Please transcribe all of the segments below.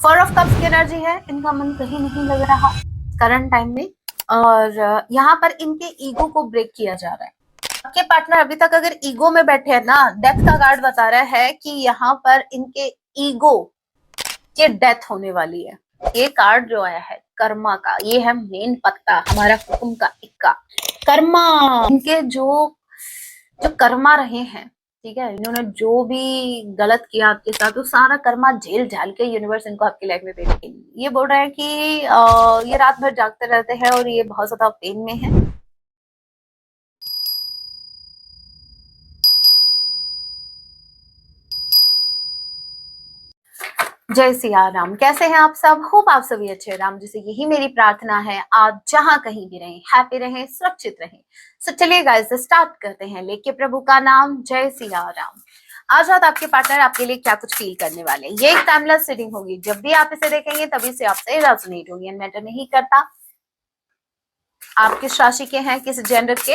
Four of cups की energy है, इनका मन कहीं नहीं लग रहा करंट टाइम में, और यहाँ पर इनके ईगो को ब्रेक किया जा रहा है। आपके पार्टनर अभी तक अगर ईगो में बैठे हैं ना, डेथ का कार्ड बता रहा है कि यहाँ पर इनके ईगो के डेथ होने वाली है। ये कार्ड जो आया है कर्मा का, ये है मेन पत्ता हमारा हुक्म का इक्का, कर्मा। इनके जो जो कर्मा रहे हैं, ठीक है, इन्होंने जो भी गलत किया आपके साथ वो सारा कर्मा झेल झाल के यूनिवर्स इनको आपकी लाइफ में भेजेगी। ये बोल रहे हैं कि ये रात भर जागते रहते हैं और ये बहुत ज्यादा पेन में है। जय सिया राम। कैसे हैं आप सब? होप आप सभी अच्छे राम जी से यही मेरी प्रार्थना है। आप जहां कहीं भी रहें, हैप्पी रहें, सुरक्षित रहें। सो चलिए गाइस स्टार्ट करते हैं, लेके प्रभु का नाम। जय सिया राम। आज रात आपके पार्टनर आपके लिए क्या कुछ फील करने वाले हैं। ये एक टाइमलेस रीडिंग होगी, जब भी आप इसे देखेंगे तभी से आपसे रेजोनेट होगी। मैटर नहीं करता आप किस राशि के हैं, किस जेंडर के,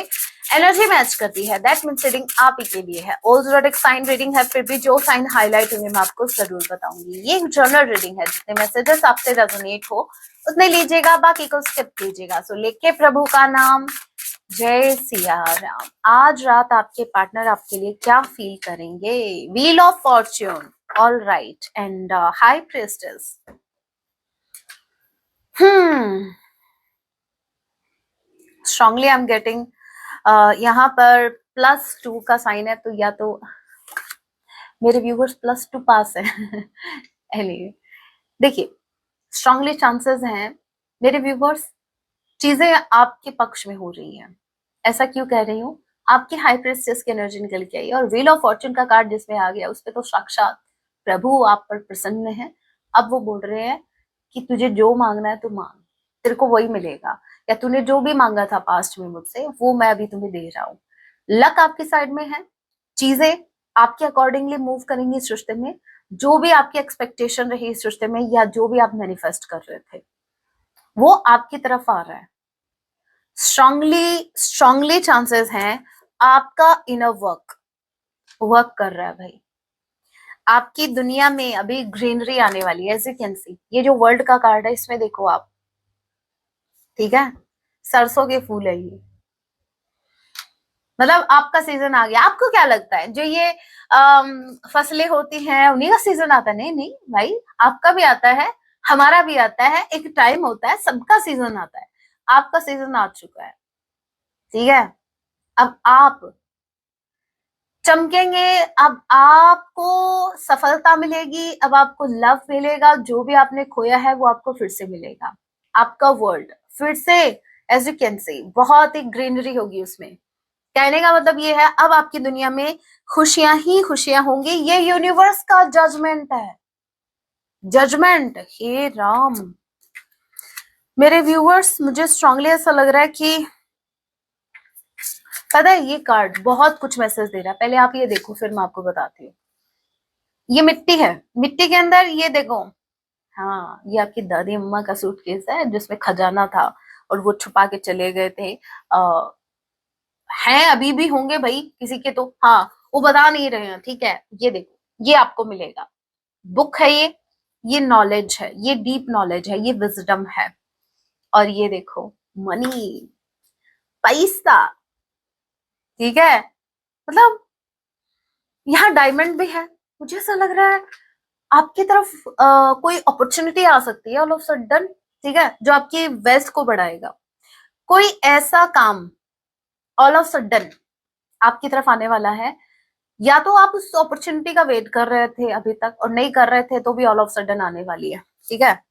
एनर्जी मैच करती है। दैट मींस रीडिंग आप ही के लिए है। ऑल ज़ोडिएक साइन रीडिंग है, फिर भी जो साइन हाईलाइट होंगे मैं आपको जरूर बताऊंगी। ये एक जनरल रीडिंग है, जितने मैसेजेस आपसे रेजोनेट हो उतने लीजिएगा, बाकी को स्किप कीजिएगा। सो लेके प्रभु का नाम। जय सिया राम। आज रात आपके पार्टनर आपके लिए क्या फील करेंगे। Wheel of Fortune, all right, and high priestess. Strongly I am getting यहाँ पर +2 का साइन है, तो या तो मेरे व्यूवर्स +2 पास है। देखिए स्ट्रांगली चांसेस हैं मेरे व्यूवर्स, चीजें आपके पक्ष में हो रही हैं। ऐसा क्यों कह रही हूँ, आपकी हाई प्रीस्टेस की एनर्जी निकल के आई और व्हील ऑफ फॉर्च्यून का कार्ड जिसमें आ गया, उस पे तो साक्षात प्रभु आप पर प्रसन्न है। अब वो बोल रहे हैं कि तुझे जो मांगना है तू मांग, तेरे को वही मिलेगा, या तूने जो भी मांगा था पास्ट में मुझसे वो मैं अभी तुम्हें दे रहा हूँ। लक आपकी साइड में है, चीजें आपके अकॉर्डिंगली मूव करेंगी इस रिश्ते में। जो भी आपकी एक्सपेक्टेशन रही इस रिश्ते में, या जो भी आप मैनिफेस्ट कर रहे थे, वो आपकी तरफ आ रहा है। स्ट्रांगली चांसेस हैं आपका इनर वर्क कर रहा है भाई। आपकी दुनिया में अभी ग्रीनरी आने वाली है, एज यू कैन सी। ये जो वर्ल्ड का कार्ड है इसमें देखो आप, ठीक है, सरसों के फूल है ये, मतलब आपका सीजन आ गया। आपको क्या लगता है जो ये फसलें होती हैं उन्हीं का सीजन आता है? नहीं नहीं भाई, आपका भी आता है, हमारा भी आता है, एक टाइम होता है, सबका सीजन आता है। आपका सीजन आ चुका है, ठीक है। अब आप चमकेंगे, अब आपको सफलता मिलेगी, अब आपको लव मिलेगा, जो भी आपने खोया है वो आपको फिर से मिलेगा। आपका वर्ल्ड फिर से, एज यू कैन सी, बहुत ही ग्रीनरी होगी उसमें। कहने का मतलब ये है, अब आपकी दुनिया में खुशियां ही खुशियां होंगी। ये यूनिवर्स का जजमेंट है, जजमेंट। हे राम, मेरे व्यूअर्स, मुझे स्ट्रांगली ऐसा लग रहा है कि पता है ये कार्ड बहुत कुछ मैसेज दे रहा है। पहले आप ये देखो, फिर मैं आपको बताती हूँ। ये मिट्टी है, मिट्टी के अंदर ये देखो, हाँ ये आपकी दादी अम्मा का सूटकेस है जिसमें खजाना था और वो छुपा के चले गए थे। हैं अभी भी होंगे भाई किसी के तो, हाँ वो बता नहीं रहे हैं, ठीक है। ये देखो, ये आपको मिलेगा। बुक है ये नॉलेज है, ये डीप नॉलेज है, ये विजडम है। और ये देखो मनी, पैसा, ठीक है, मतलब यहाँ डायमंड भी है। मुझे ऐसा लग रहा है आपकी तरफ कोई अपॉर्चुनिटी आ सकती है ऑल ऑफ सडन, ठीक है, जो आपकी वेल्थ को बढ़ाएगा। कोई ऐसा काम ऑल ऑफ सडन आपकी तरफ आने वाला है, या तो आप उस अपॉर्चुनिटी का वेट कर रहे थे अभी तक और नहीं कर रहे थे, तो भी ऑल ऑफ सडन आने वाली है, ठीक है।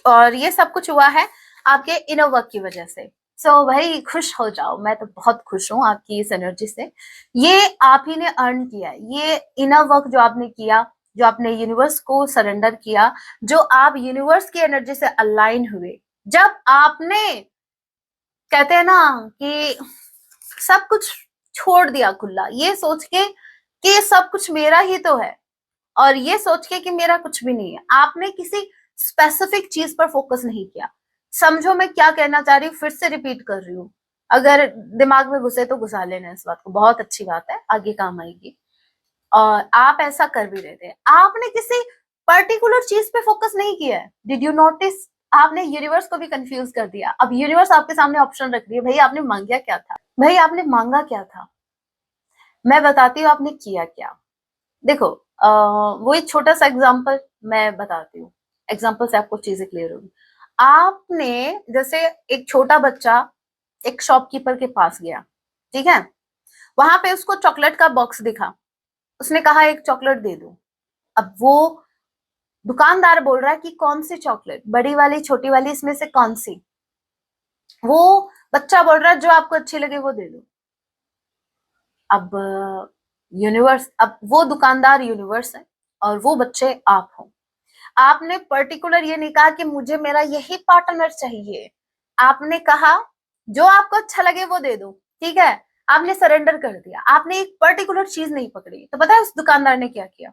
और ये सब कुछ हुआ है आपके इनर वर्क की वजह से। सो भाई खुश हो जाओ, मैं तो बहुत खुश हूँ आपकी इस एनर्जी से। ये आप ही ने अर्न किया है, ये इनर वर्क जो आपने किया, जो आपने यूनिवर्स को सरेंडर किया, जो आप यूनिवर्स की एनर्जी से अलाइन हुए। जब आपने, कहते हैं ना कि सब कुछ छोड़ दिया खुला, ये सोच के कि ये सब कुछ मेरा ही तो है, और ये सोच के कि मेरा कुछ भी नहीं है। आपने किसी स्पेसिफिक चीज पर फोकस नहीं किया। समझो मैं क्या कहना चाह रही हूँ, फिर से रिपीट कर रही हूँ। अगर दिमाग में घुसे तो घुसा लेना इस बात को, बहुत अच्छी बात है, आगे काम आएगी। और आप ऐसा कर भी रहे थे, आपने किसी पर्टिकुलर चीज पे फोकस नहीं किया है। Did you notice? आपने यूनिवर्स को भी कंफ्यूज कर दिया। अब यूनिवर्स आपके सामने ऑप्शन रख रही है, भाई आपने मांगा क्या था, भाई आपने मांगा क्या था, मैं बताती हूँ आपने किया क्या। देखो वो एक छोटा सा एग्जांपल मैं बताती हूँ, एग्जांपल से आपको चीजें क्लियर होगी। आपने जैसे एक छोटा बच्चा एक शॉपकीपर के पास गया, ठीक है, वहां पे उसको चॉकलेट का बॉक्स दिखा, उसने कहा एक चॉकलेट दे दो। अब वो दुकानदार बोल रहा है कि कौन सी चॉकलेट, बड़ी वाली छोटी वाली, इसमें से कौन सी? वो बच्चा बोल रहा है जो आपको अच्छी लगे वो दे दो। अब यूनिवर्स, अब वो दुकानदार यूनिवर्स है और वो बच्चे आप हो। आपने पर्टिकुलर ये नहीं कहा कि मुझे मेरा यही पार्टनर चाहिए, आपने कहा जो आपको अच्छा लगे वो दे दो, ठीक है, आपने सरेंडर कर दिया, आपने एक पर्टिकुलर चीज नहीं पकड़ी। तो पता है उस दुकानदार ने क्या किया?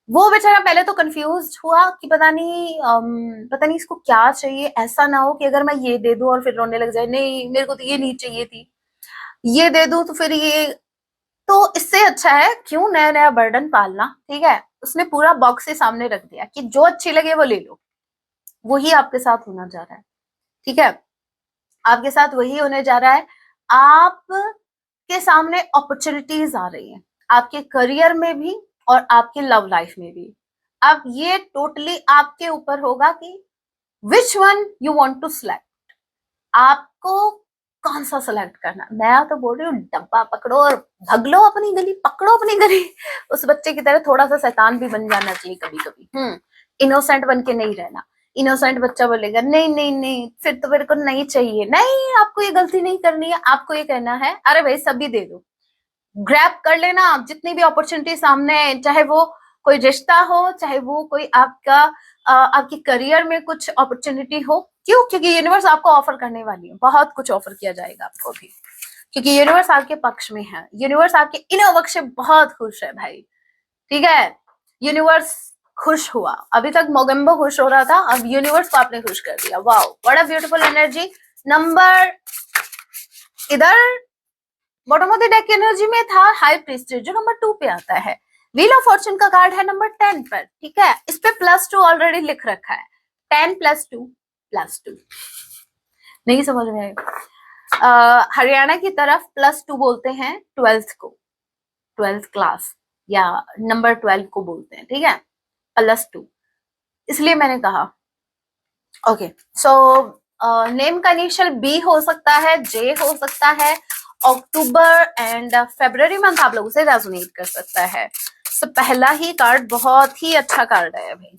वो बेचारा पहले तो कंफ्यूज हुआ कि पता नहीं इसको क्या चाहिए, ऐसा ना हो कि अगर मैं ये दे दूं और फिर रोने लग जाए, नहीं मेरे को तो ये नहीं चाहिए थी, ये दे दूं तो फिर ये, तो इससे अच्छा है क्यों नया नया बर्डन पालना, ठीक है। उसने पूरा बॉक्स ही सामने रख दिया कि जो अच्छी लगे वो ले लो। वही आपके साथ होना जा रहा है, ठीक है, आपके साथ वही होने जा रहा है। आप के सामने अपॉर्चुनिटीज आ रही हैं, आपके करियर में भी और आपके लव लाइफ में भी। अब ये टोटली आपके ऊपर होगा कि which one you want to select, आपको कौन सा सिलेक्ट करना। मैं तो बोल रही हूँ डब्बा पकड़ो और भग लो अपनी गली, पकड़ो अपनी गली। उस बच्चे की तरह थोड़ा सा शैतान भी बन जाना चाहिए कभी कभी, इनोसेंट बन के नहीं रहना। इनोसेंट बच्चा बोलेगा नहीं नहीं नहीं फिर तो मेरे को नहीं चाहिए, नहीं आपको ये गलती नहीं करनी है, आपको ये कहना है अरे भाई सभी दे दो, ग्रैब कर लेना आप जितनी भी अपॉर्चुनिटी सामने है, चाहे वो कोई रिश्ता हो, चाहे वो कोई आपका आपके करियर में कुछ अपॉर्चुनिटी हो। क्यों? क्योंकि यूनिवर्स आपको ऑफर करने वाली है, बहुत कुछ ऑफर किया जाएगा आपको भी, क्योंकि यूनिवर्स आपके पक्ष में है, यूनिवर्स आपके इन वक्त से बहुत खुश है भाई, ठीक है। यूनिवर्स खुश हुआ, अभी तक मोगेम्बो खुश हो रहा था, अब यूनिवर्स को आपने खुश कर दिया। Wow what a beautiful energy. Number इधर bottom of the deck energy में था हाई प्रीस्टेज जो नंबर 2 पे आता है। व्हील ऑफ फॉर्चून का कार्ड है नंबर 10 पर, ठीक है, इस पे +2 ऑलरेडी लिख रखा है, 10 + 2 +2। नहीं समझ में आएगा। हरियाणा की तरफ +2 बोलते हैं 12th को, 12th क्लास या नंबर 12 को बोलते हैं, ठीक है, +2, इसलिए मैंने कहा। ओके सो नेम का इनिशियल बी हो सकता है, जे हो सकता है, अक्टूबर एंड फरवरी मंथ आप लोगों से रेजोनेट कर सकता है। तो पहला ही कार्ड बहुत ही अच्छा कार्ड है भाई,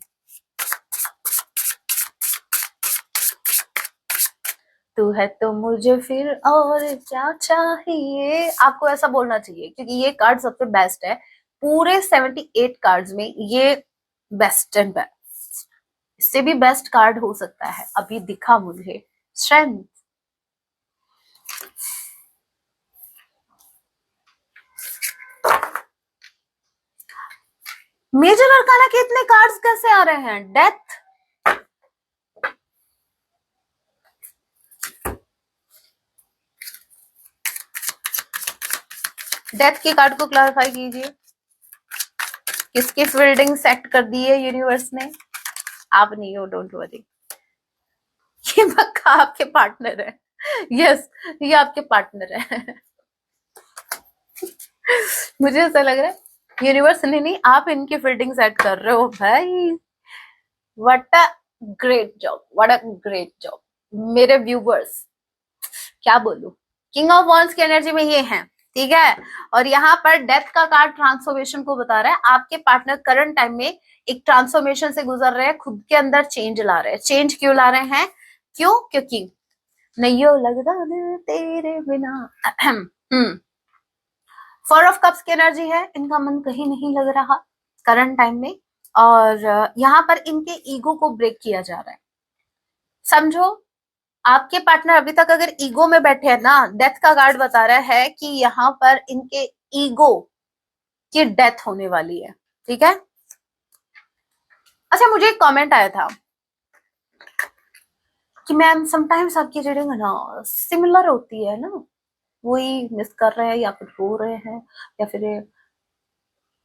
तू है तो मुझे फिर और क्या चाहिए, आपको ऐसा बोलना चाहिए क्योंकि ये कार्ड सबसे बेस्ट है पूरे 78 कार्ड्स में, ये बेस्ट एंड बेस्ट, इससे भी बेस्ट कार्ड हो सकता है अभी दिखा मुझे। स्ट्रेंथ, मेजर अरकाना के इतने कार्ड्स कैसे आ रहे हैं? डेथ, डेथ के कार्ड को क्लैरिफाई कीजिए, किसकी फील्डिंग सेट कर दी है यूनिवर्स ने? आप नहीं हो, डोंट वरी, ये पक्का आपके पार्टनर है, यस ये आपके पार्टनर है। मुझे ऐसा लग रहा है यूनिवर्स ने नहीं, आप इनकी फील्डिंग सेट कर रहे हो भाई। What a great job, what a great job मेरे व्यूवर्स, क्या बोलूं। किंग ऑफ वॉन्ड्स की एनर्जी में ये है, ठीक है, और यहाँ पर डेथ का कार्ड ट्रांसफॉर्मेशन को बता रहा है। आपके पार्टनर करंट टाइम में एक ट्रांसफॉर्मेशन से गुजर रहे हैं, खुद के अंदर चेंज ला रहे हैं। चेंज क्यों ला रहे हैं? क्यों? क्योंकि नहीं लगता तेरे बिना। 4 ऑफ कप्स की एनर्जी है, इनका मन कहीं नहीं लग रहा करंट टाइम में, और यहाँ पर इनके ईगो को ब्रेक किया जा रहा है। समझो आपके पार्टनर अभी तक अगर ईगो में बैठे हैं ना, डेथ का कार्ड बता रहा है कि यहाँ पर इनके ईगो की डेथ होने वाली है, ठीक है। अच्छा मुझे एक कमेंट आया था कि मैम समटाइम्स आपकी रीडिंग है ना सिमिलर होती है ना, वही मिस कर रहे हैं या फिर रो रहे हैं या फिर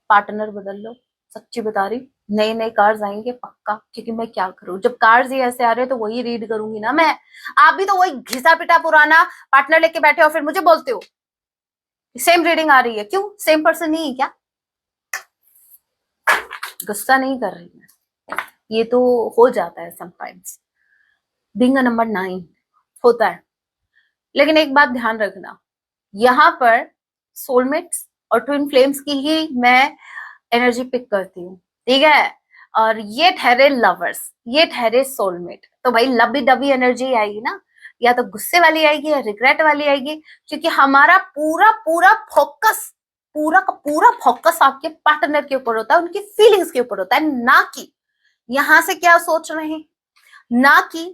पार्टनर बदल लो। सच्ची बता रही, नए नए कार्ड्स आएंगे पक्का, क्योंकि मैं क्या करूं, जब कार्ड्स ही ऐसे आ रहे हैं तो वही रीड करूंगी ना मैं। आप भी तो वही घिसा पिटा पुराना पार्टनर लेके बैठे हो, फिर मुझे बोलते हो सेम रीडिंग आ रही है। क्यों, सेम पर्सन नहीं है क्या? गुस्सा नहीं कर रही मैं, ये तो हो जाता है समटाइम्स, बीइंग अ नंबर 9 होता है। लेकिन एक बात ध्यान रखना, यहाँ पर सोलमेट्स और ट्विन फ्लेम्स की ही मैं एनर्जी पिक करती हूँ, ठीक है। और ये ठहरे लवर्स, ये ठहरे सोलमेट, तो भाई लबी डबी एनर्जी आएगी ना, या तो गुस्से वाली आएगी या रिग्रेट वाली आएगी, क्योंकि हमारा पूरा पूरा फोकस, पूरा का पूरा फोकस आपके पार्टनर के ऊपर होता है, उनकी फीलिंग्स के ऊपर होता है, ना कि यहाँ से क्या सोच रहे हैं, ना कि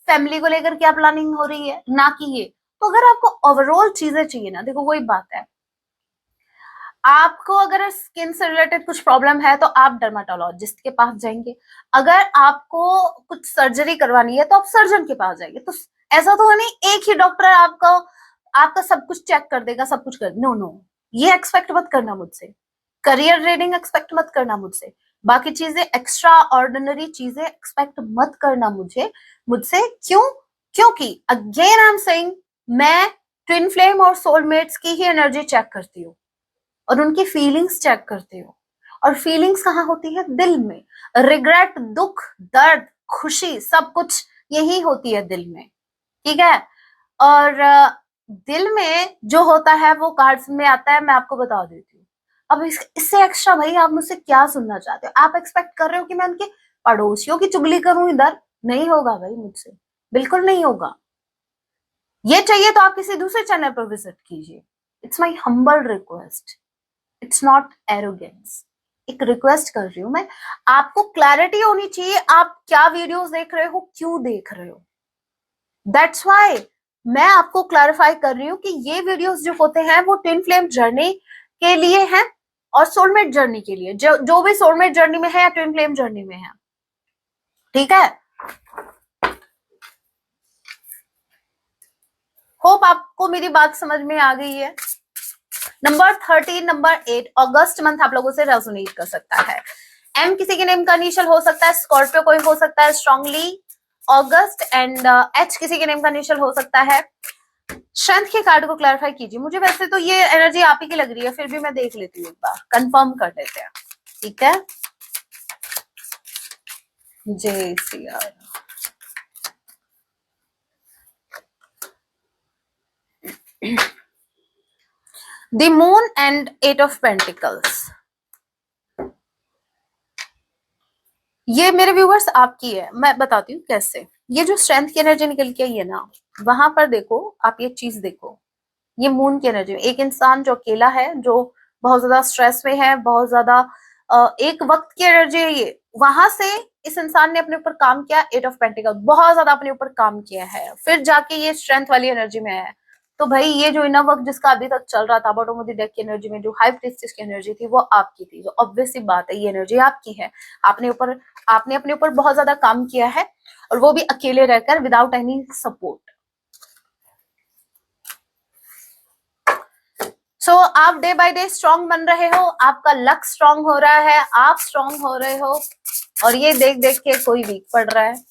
फैमिली को लेकर क्या प्लानिंग हो रही है, ना कि ये। तो अगर आपको ओवरऑल चीजें चाहिए ना, देखो वही बात है, आपको अगर स्किन से रिलेटेड कुछ प्रॉब्लम है तो आप डर्माटोलॉजिस्ट के पास जाएंगे, अगर आपको कुछ सर्जरी करवानी है तो आप सर्जन के पास जाएंगे। तो ऐसा तो है नहीं एक ही डॉक्टर आपका आपका सब कुछ चेक कर देगा, सब कुछ कर, नो नो, ये एक्सपेक्ट मत करना मुझसे, करियर रीडिंग एक्सपेक्ट मत करना मुझसे, बाकी चीजें एक्स्ट्रा ऑर्डिनरी चीजें एक्सपेक्ट मत करना मुझसे। क्यों? क्योंकि अगेन आई एम सेइंग, मैं ट्विन फ्लेम और सोलमेट्स की ही एनर्जी चेक करती हूँ और उनकी फीलिंग्स चेक करती हूँ। और फीलिंग्स कहाँ होती है? दिल में। रिग्रेट, दुख, दर्द, खुशी, सब कुछ यही होती है दिल में, ठीक है। और दिल में जो होता है वो कार्ड्स में आता है, मैं आपको बता देती हूँ। अब इससे एक्स्ट्रा भाई आप मुझसे क्या सुनना चाहते हो? आप एक्सपेक्ट कर रहे हो कि मैं उनके पड़ोसियों की चुगली करूं इधर? नहीं होगा भाई मुझसे, बिल्कुल नहीं होगा। ये चाहिए तो आप किसी दूसरे चैनल पर विजिट कीजिए। It's my humble request, it's not arrogance. एक रिक्वेस्ट कर रही हूं मैं, आपको क्लैरिटी होनी चाहिए आप क्या वीडियोस देख रहे हो, क्यों देख रहे हो। दैट्स व्हाई मैं आपको क्लैरिफाई कर रही हूँ कि ये वीडियोस जो होते हैं वो ट्विन फ्लेम जर्नी के लिए हैं और सोलमेट जर्नी के लिए, जो भी सोलमेट जर्नी में है या ट्विन फ्लेम जर्नी में है, ठीक है। होप आपको मेरी बात समझ में आ गई है। नंबर 13, नंबर 8 अगस्त मंथ आप लोगों से रेजोनेट कर सकता है। एम किसी के नेम का इनिशियल हो सकता है, स्कॉर्पियो कोई हो सकता है स्ट्रांगली अगस्त, एंड एच किसी के नेम का इनिशियल हो सकता है। स्ट्रेंथ के कार्ड को क्लैरिफाई कीजिए। मुझे वैसे तो ये एनर्जी आप ही की लग रही है, फिर भी मैं देख लेती हूँ, एक बार कंफर्म कर लेते हैं, ठीक है। जय Siya Ram. The moon and 8 of pentacles, ये मेरे व्यूवर्स आपकी है, मैं बताती हूँ कैसे। ये जो स्ट्रेंथ की एनर्जी निकल के आई है ना, वहां पर देखो आप ये चीज देखो, ये मून की एनर्जी, एक इंसान जो अकेला है, जो बहुत ज्यादा स्ट्रेस में है, बहुत ज्यादा एक वक्त की एनर्जी है ये, वहां से इस इंसान ने अपने ऊपर काम किया, 8 ऑफ पेंटिकल, बहुत ज्यादा अपने ऊपर काम किया है, फिर जाके ये स्ट्रेंथ वाली एनर्जी में है। तो भाई ये जो इनर वर्क जिसका अभी तक चल रहा था, बॉटम ऑफ द डेक की एनर्जी में जो हाई प्रीस्टेस की एनर्जी थी वो आपकी थी, जो ऑब्वियस सी बात है ये एनर्जी आपकी है। आपने अपने ऊपर बहुत ज्यादा काम किया है, और वो भी अकेले रहकर, विदाउट एनी सपोर्ट। सो आप डे बाय डे स्ट्रांग बन रहे हो, आपका लक स्ट्रांग हो रहा है, आप स्ट्रांग हो रहे हो, और ये देख देख के कोई वीक पड़ रहा है,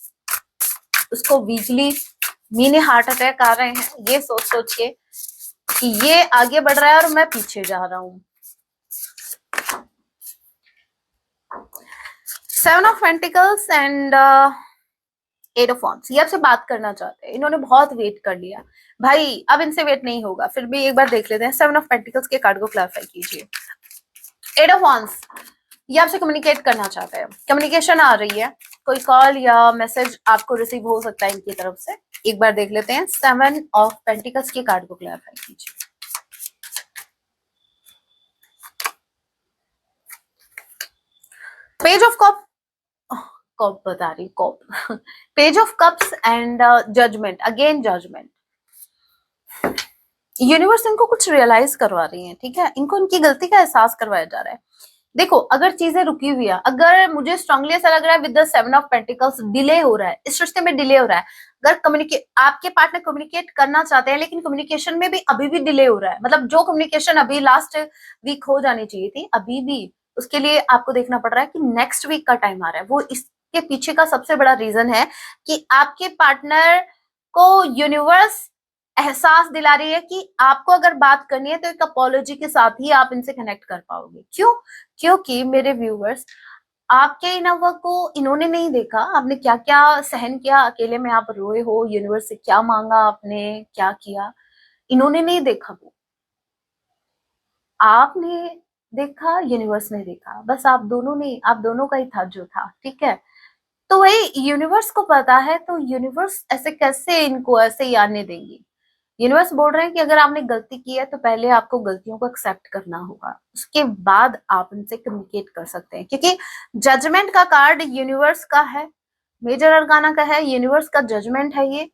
उसको वीकली मिनी हार्ट अटैक आ रहे हैं, ये सोच सोच के कि ये आगे बढ़ रहा है और मैं पीछे जा रहा हूं। 7 of pentacles and 8 of wands, ये आपसे बात करना चाहते हैं, इन्होंने बहुत वेट कर लिया भाई, अब इनसे वेट नहीं होगा, फिर भी एक बार देख लेते हैं। 7 ऑफ पेंटिकल्स के कार्ड को क्लैरिफाई कीजिए। 8 ऑफ वांड्स, ये आपसे कम्युनिकेट करना चाहते हैं, कम्युनिकेशन आ रही है, कोई कॉल या मैसेज आपको रिसीव हो सकता है इनकी तरफ से। एक बार देख लेते हैं 7 ऑफ पेंटिकल्स के कार्ड को क्लैरिफाई कीजिए। पेज ऑफ कप, कप बता रही, cup, page of cups and judgement, again judgement. Universe इनको कुछ रियलाइज करवा रही है, ठीक है, इनको इनकी गलती का एहसास करवाया जा रहा है। देखो अगर चीजें रुकी हुई है, अगर मुझे स्ट्रांगली ऐसा लग रहा है with the 7 of pentacles delay हो रहा है, इस रिश्ते में डिले हो रहा है, अगर आपके पार्टनर कम्युनिकेट करना चाहते हैं लेकिन कम्युनिकेशन में भी अभी भी डिले हो रहा है, मतलब जो कम्युनिकेशन अभी लास्ट वीक हो जानी चाहिए थी, अभी भी उसके लिए आपको देखना पड़ रहा है कि नेक्स्ट वीक का टाइम आ रहा है। वो इसके पीछे का सबसे बड़ा रीजन है कि आपके पार्टनर को यूनिवर्स एहसास दिला रही है कि आपको अगर बात करनी है तो एक अपोलॉजी के साथ ही आप इनसे कनेक्ट कर पाओगे। क्यों? क्योंकि मेरे व्यूवर्स, आपके इनोवा को इन्होंने नहीं देखा, आपने क्या क्या सहन किया, अकेले में आप रोए हो, यूनिवर्स से क्या मांगा आपने, क्या किया, इन्होंने नहीं देखा। वो आपने देखा, यूनिवर्स ने देखा, बस आप दोनों ने, आप दोनों का ही था जो था, ठीक है। तो वही यूनिवर्स को पता है, तो यूनिवर्स ऐसे कैसे इनको ऐसे ही आने देंगी। यूनिवर्स बोल रहे हैं कि अगर आपने गलती की है तो पहले आपको गलतियों को एक्सेप्ट करना होगा, उसके बाद आप उनसे कम्युनिकेट कर सकते हैं। क्योंकि जजमेंट का कार्ड यूनिवर्स का है, मेजर अरकाना का है, यूनिवर्स का जजमेंट है ये।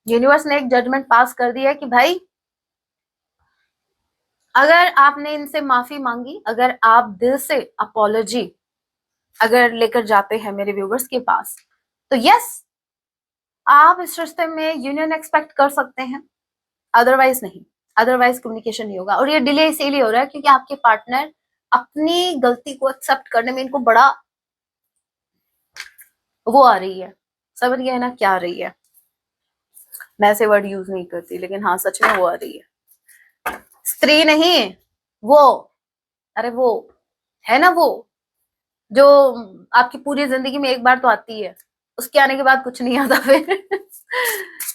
यूनिवर्स ने एक जजमेंट पास कर दिया कि भाई अगर आपने इनसे माफी मांगी, अगर आप दिल से अपॉलॉजी अगर लेकर जाते हैं मेरे व्यूवर्स के पास, तो यस, आप इस रिश्ते में यूनियन एक्सपेक्ट कर सकते हैं, अदरवाइज नहीं, अदरवाइज कम्युनिकेशन नहीं होगा। और ये डिले इसीलिए हो रहा है क्योंकि आपके पार्टनर अपनी गलती को एक्सेप्ट करने में इनको बड़ा वो आ रही है, समझ गए ना क्या आ रही है। मैं ऐसे वर्ड यूज नहीं करती, लेकिन हाँ सच में वो आ रही है। स्त्री नहीं, वो, अरे वो है ना, वो जो आपकी पूरी जिंदगी में एक बार तो आती है, उसके आने के बाद कुछ नहीं आता फिर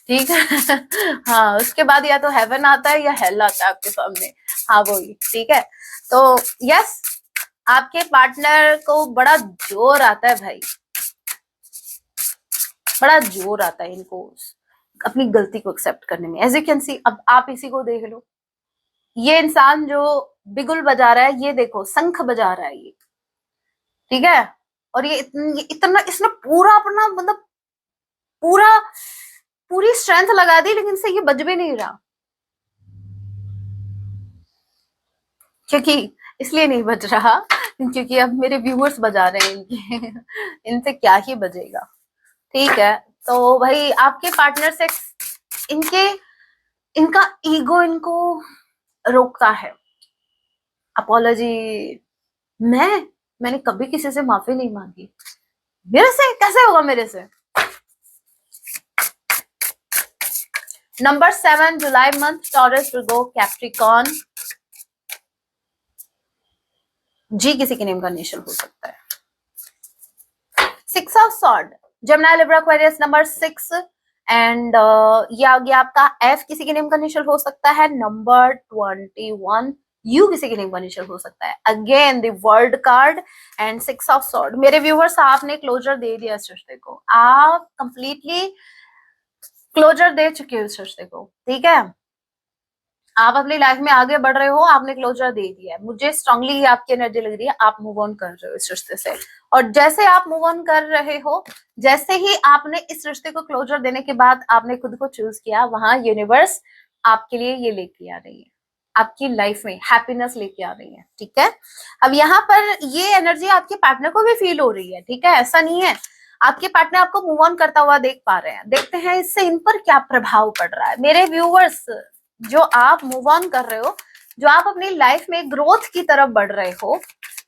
ठीक है। हाँ, उसके बाद या तो हेवन आता है या हेल आता है आपके सामने। हाँ वही, ठीक है। तो यस, आपके पार्टनर को बड़ा जोर आता है भाई, बड़ा जोर आता है इनको अपनी गलती को एक्सेप्ट करने में। एज यू कैन सी, अब आप इसी को देख लो, ये इंसान जो बिगुल बजा रहा है, ये देखो शंख बजा रहा है ये, ठीक है। और ये इतना इसने पूरा अपना मतलब पूरा पूरी स्ट्रेंथ लगा दी, लेकिन से ये बज भी नहीं रहा। क्योंकि इसलिए नहीं बज रहा क्योंकि अब मेरे व्यूअर्स बजा रहे हैं इनके इनसे क्या ही बजेगा, ठीक है। तो भाई आपके पार्टनर से इनके इनका ईगो इनको रोकता है। अपोलॉजी, मैंने कभी किसी से माफी नहीं मांगी, मेरे से कैसे होगा, मेरे से। नंबर 7, जुलाई मंथ, टॉरस, विर्गो, कैप्रिकॉर्न। जी किसी के नेम का इनिशियल हो सकता है। 6 of sword, Gemini, Libra, Aquarius, number 6। And ये आ गया आपका एफ, किसी के नेम का इनिशियल हो सकता है। नंबर 21, यू किसी के नेम का इनिशियल हो सकता है। Again the world card and 6 of sword. मेरे व्यूवर्स, आपने क्लोजर दे दिया इस रिश्ते को, आप कंप्लीटली क्लोजर दे चुके हो इस रिश्ते को, ठीक है। आप अपनी लाइफ में आगे बढ़ रहे हो, आपने क्लोजर दे दिया है। मुझे स्ट्रांगली आपकी एनर्जी लग रही है, आप मूव ऑन कर रहे हो इस रिश्ते से। और जैसे आप मूव ऑन कर रहे हो, जैसे ही आपने इस रिश्ते को क्लोजर देने के बाद आपने खुद को चूज किया, वहां यूनिवर्स आपके लिए ये लेके आ रही है, आपकी लाइफ में हैप्पीनेस लेके आ रही है, ठीक है। अब यहाँ पर ये एनर्जी आपके पार्टनर को भी फील हो रही है, ठीक है, ऐसा नहीं है। आपके पार्टनर आपको मूव ऑन करता हुआ देख पा रहे हैं। देखते हैं इससे इन पर क्या प्रभाव पड़ रहा है। मेरे व्यूवर्स, जो आप मूव ऑन कर रहे हो, जो आप अपनी लाइफ में ग्रोथ की तरफ बढ़ रहे हो,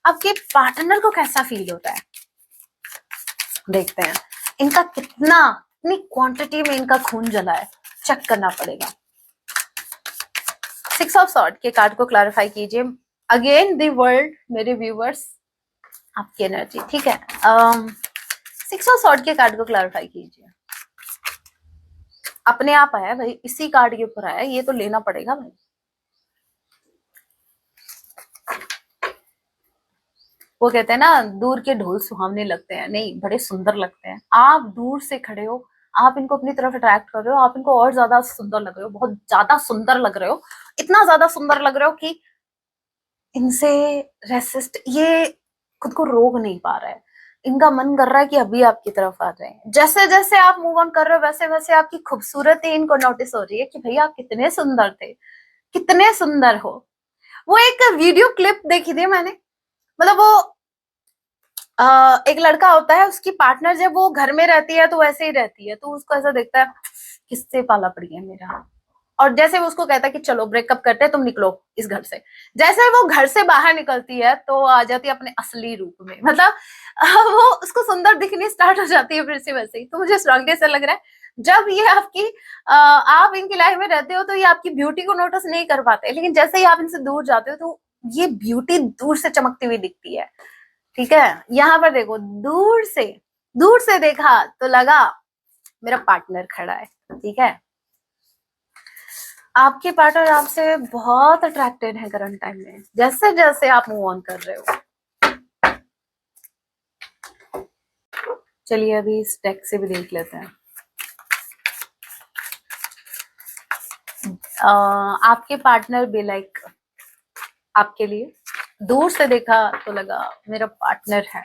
आपके पार्टनर को कैसा फील होता है, देखते हैं। इनका कितनी क्वांटिटी में इनका खून जला है, चेक करना पड़ेगा। 6 ऑफ सॉर्ड के कार्ड को क्लैरिफाई कीजिए। अगेन द वर्ल्ड, मेरे व्यूवर्स, आपकी एनर्जी, ठीक है। 6 ऑफ सॉर्ड के कार्ड को क्लैरिफाई कीजिए। अपने आप आया भाई, इसी कार्ड के ऊपर आया, ये तो लेना पड़ेगा भाई। वो कहते हैं ना, दूर के ढोल सुहावने लगते हैं, नहीं बड़े सुंदर लगते हैं। आप दूर से खड़े हो, आप इनको अपनी तरफ अट्रैक्ट कर रहे हो, आप इनको और ज्यादा सुंदर लग रहे हो, बहुत ज्यादा सुंदर लग रहे हो, इतना ज्यादा सुंदर लग रहे हो कि इनसे रेसिस्ट, ये खुद को रोक नहीं पा रहा है। इनका मन कर रहा है कि अभी आपकी तरफ आ जाए। जैसे जैसे आप मूव ऑन कर रहे हो, वैसे वैसे आपकी खूबसूरती इनको नोटिस हो रही है कि भैया आप कितने सुंदर थे, कितने सुंदर हो। वो एक वीडियो क्लिप देखी थी मैंने, मतलब वो एक लड़का होता है, उसकी पार्टनर जब वो घर में रहती है तो वैसे ही रहती है, तो उसको ऐसा देखता है, किससे पाला पड़ गया मेरा, और जैसे वो उसको कहता है कि चलो ब्रेकअप करते हैं, तुम निकलो इस घर से, जैसे वो घर से बाहर निकलती है तो आ जाती है अपने असली रूप में, मतलब वो उसको सुंदर दिखनी स्टार्ट हो जाती है फिर से वैसे ही। तो मुझे स्ट्रांगली ऐसा लग रहा है जब ये आपकी आप इनकी लाइफ में रहते हो तो ये आपकी ब्यूटी को नोटिस नहीं कर पाते, लेकिन जैसे ही आप इनसे दूर जाते हो तो ये ब्यूटी दूर से चमकती हुई दिखती है। ठीक है, यहाँ पर देखो, दूर से देखा तो लगा मेरा पार्टनर खड़ा है। ठीक है, आपके पार्टनर आपसे बहुत अट्रैक्टेड है करंट टाइम में, जैसे जैसे आप मूव ऑन कर रहे हो। चलिए अभी इस डेक से भी देख लेते हैं। आपके पार्टनर भी लाइक आपके लिए, दूर से देखा तो लगा मेरा पार्टनर है।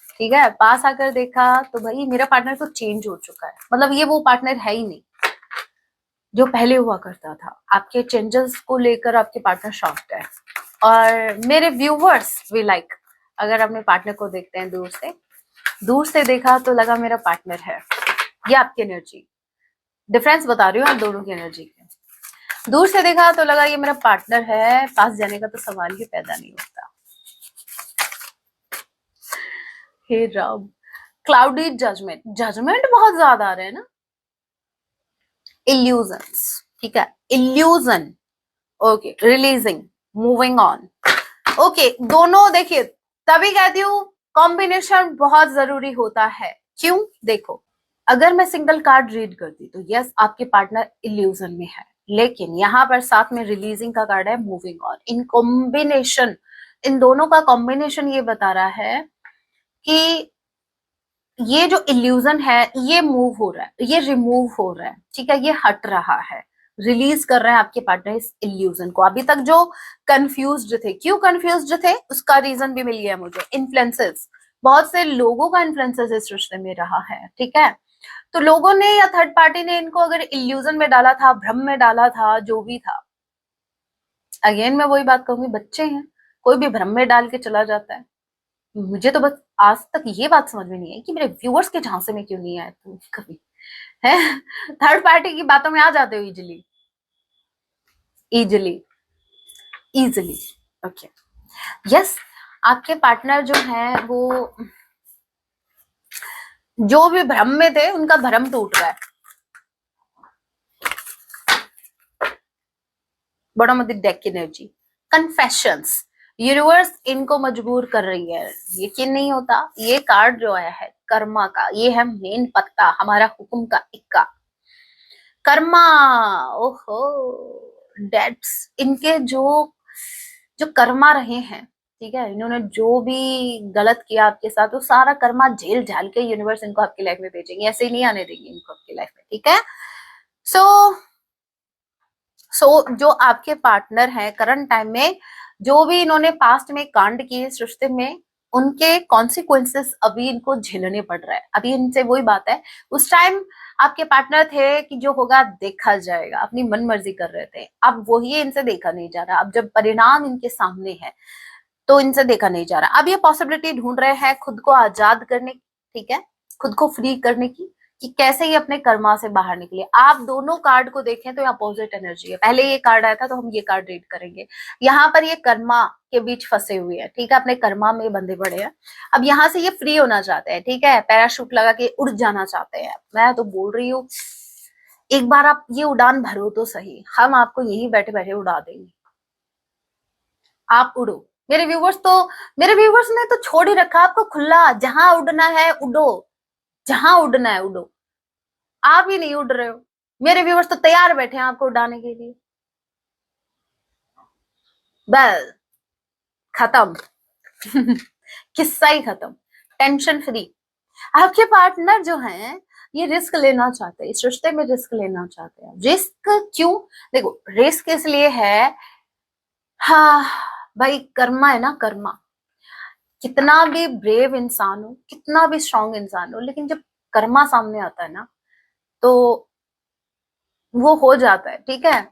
ठीक है, पास आकर देखा तो भाई मेरा पार्टनर तो चेंज हो चुका है, मतलब ये वो पार्टनर है ही नहीं जो पहले हुआ करता था। आपके चेंजेस को लेकर आपके पार्टनर शॉक्ड है। और मेरे व्यूवर्स भी लाइक, अगर अपने पार्टनर को देखते हैं दूर से देखा तो लगा मेरा पार्टनर है, ये आपकी एनर्जी, डिफरेंस बता रही हूँ आप दोनों की एनर्जी के। दूर से देखा तो लगा ये मेरा पार्टनर है, पास जाने का तो सवाल ही पैदा नहीं होता। हे राम, क्लाउडी जजमेंट बहुत ज्यादा आ रहे हैं ना। इल्यूजन्स, ठीक है, illusion, okay, releasing, moving on. Okay, दोनों देखिए, तभी कहती हूँ कॉम्बिनेशन बहुत जरूरी होता है। क्यों? देखो, अगर मैं सिंगल कार्ड रीड करती तो यस आपके पार्टनर इल्यूजन में है, लेकिन यहाँ पर साथ में रिलीजिंग का कार्ड है, मूविंग ऑन। इन कॉम्बिनेशन, इन दोनों का कॉम्बिनेशन ये बता रहा है कि ये जो इल्यूजन है ये मूव हो रहा है, ये रिमूव हो रहा है। ठीक है, ये हट रहा है, रिलीज कर रहे हैं आपके पार्टनर इस इल्यूजन को। अभी तक जो कंफ्यूज्ड थे, क्यों कंफ्यूज्ड थे उसका रीजन भी मिल गया मुझे। इन्फ्लुएंसेस, बहुत से लोगों का इन्फ्लुएंसेस इस रिश्ते में रहा है। ठीक है, तो लोगों ने या थर्ड पार्टी ने इनको अगर इल्यूजन में डाला था, भ्रम में डाला था, जो भी था, अगेन मैं वही बात कहूंगी, बच्चे हैं, कोई भी भ्रम में डाल के चला जाता है। मुझे तो बस आज तक ये बात समझ में नहीं आई कि मेरे व्यूअर्स के झांसे में क्यों नहीं आया तुम कभी, है? थर्ड पार्टी की बातों में आ जाते हो easily easily easily. Okay, yes, आपके पार्टनर जो है वो जो भी भ्रम में थे उनका भ्रम टूट रहा है। बड़ा मत डेक एनर्जी, कन्फेशंस, यूनिवर्स इनको मजबूर कर रही है। यकीन नहीं होता, ये कार्ड जो आया है कर्मा का, ये है मेन पत्ता, हमारा हुक्म का इक्का, कर्मा। ओहो, डेट्स, इनके जो जो कर्मा रहे हैं, ठीक है, इन्होंने जो भी गलत किया आपके साथ वो सारा कर्मा झेल झाल के यूनिवर्स इनको आपकी लाइफ में भेजेंगे, ऐसे ही नहीं आने देंगे इनको आपकी लाइफ में। ठीक है, सो जो आपके पार्टनर हैं करंट टाइम में, जो भी इन्होंने पास्ट में कांड किए इस रिश्ते में, उनके कॉन्सिक्वेंसेस अभी इनको झेलने पड़ रहा है। अभी इनसे वही बात है, उस टाइम आपके पार्टनर थे कि जो होगा देखा जाएगा, अपनी मन मर्जी कर रहे थे, अब वही इनसे देखा नहीं जा रहा। अब जब परिणाम इनके सामने है तो इनसे देखा नहीं जा रहा। अब ये पॉसिबिलिटी ढूंढ रहे हैं खुद को आजाद करने की, ठीक है, खुद को फ्री करने की, कि कैसे ये अपने कर्मा से बाहर निकले। आप दोनों कार्ड को देखें तो अपोजिट एनर्जी है। पहले ये कार्ड आया था तो हम ये कार्ड रीड करेंगे। यहाँ पर ये कर्मा के बीच फंसे हुए हैं, ठीक है, अपने कर्मा में बंधे पड़े हैं। अब यहाँ से ये फ्री होना चाहते हैं, ठीक है, पैराशूट लगा के उड़ जाना चाहते हैं। मैं तो बोल रही हूँ एक बार आप ये उड़ान भरो तो सही, हम आपको यही बैठे बैठे उड़ा देंगे, आप उड़ो। मेरे व्यूवर्स ने तो छोड़ ही रखा आपको खुला, जहां उड़ना है उड़ो, जहां उड़ना है उड़ो। आप ही नहीं उड़ रहे हो, मेरे व्यूवर्स तो तैयार बैठे हैं आपको उड़ाने के लिए। बस खत्म किस्सा ही खत्म, टेंशन फ्री। आपके पार्टनर जो हैं ये रिस्क लेना चाहते हैं, इस रिश्ते में रिस्क लेना चाहते हैं। रिस्क क्यों? देखो, रिस्क इसलिए है, हाँ भाई, कर्मा है ना, कर्मा। कितना भी ब्रेव इंसान हो, कितना भी स्ट्रांग इंसान हो, लेकिन जब कर्मा सामने आता है ना तो वो हो जाता है। ठीक है,